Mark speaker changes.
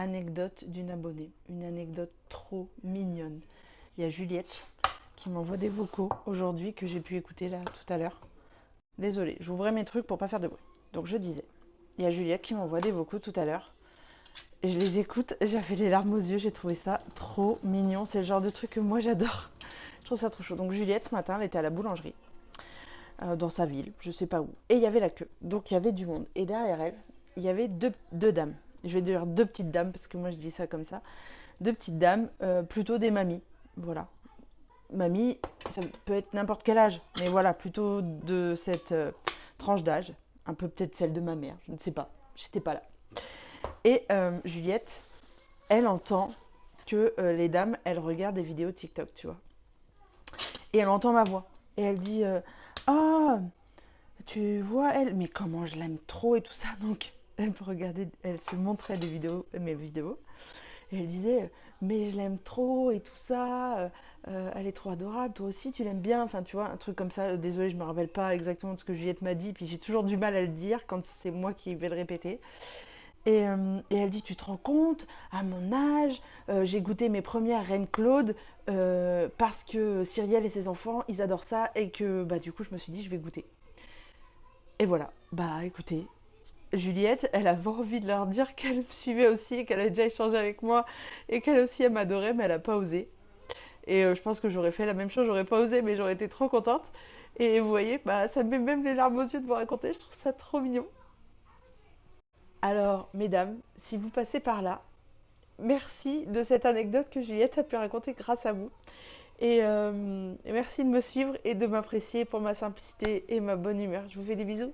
Speaker 1: anecdote d'une abonnée. Une anecdote trop mignonne. Il y a Juliette qui m'envoie des vocaux aujourd'hui que j'ai pu écouter là tout à l'heure. Désolée, j'ouvrais mes trucs pour pas faire de bruit. Donc je disais, il y a Juliette qui m'envoie des vocaux tout à l'heure. Et je les écoute, j'avais les larmes aux yeux, j'ai trouvé ça trop mignon. C'est le genre de truc que moi j'adore. Je trouve ça trop chaud. Donc Juliette, ce matin, elle était à la boulangerie, dans sa ville, je sais pas où. Et il y avait la queue. Donc il y avait du monde. Et derrière elle, il y avait deux dames. Je vais dire deux petites dames, parce que moi je dis ça comme ça. Deux petites dames, plutôt des mamies. Voilà. Mamie, ça peut être n'importe quel âge, mais voilà, plutôt de cette tranche d'âge. Un peu peut-être celle de ma mère, je ne sais pas. J'étais pas là. Et Juliette, elle entend que les dames, elles regardent des vidéos TikTok, tu vois. Et elle entend ma voix. Et elle dit ah, tu vois, elle, mais comment je l'aime trop et tout ça. Donc, elle me regardait, elle se montrait des vidéos, mes vidéos. Et elle disait mais je l'aime trop et tout ça. Elle est trop adorable. Toi aussi, tu l'aimes bien. Enfin, tu vois, un truc comme ça. Désolée, je me rappelle pas exactement de ce que Juliette m'a dit. Puis j'ai toujours du mal à le dire quand c'est moi qui vais le répéter. Et elle dit, tu te rends compte, à mon âge, j'ai goûté mes premières Reine Claude parce que Cyrielle et ses enfants, ils adorent ça et que bah, du coup, je me suis dit, je vais goûter. Et voilà, bah écoutez, Juliette, elle avait envie de leur dire qu'elle me suivait aussi, qu'elle a déjà échangé avec moi et qu'elle aussi, elle m'adorait, mais elle n'a pas osé. Et je pense que j'aurais fait la même chose, j'aurais pas osé, mais j'aurais été trop contente. Et vous voyez, bah, ça me met même les larmes aux yeux de vous raconter, je trouve ça trop mignon. Alors, mesdames, si vous passez par là, merci de cette anecdote que Juliette a pu raconter grâce à vous. Et merci de me suivre et de m'apprécier pour ma simplicité et ma bonne humeur. Je vous fais des bisous.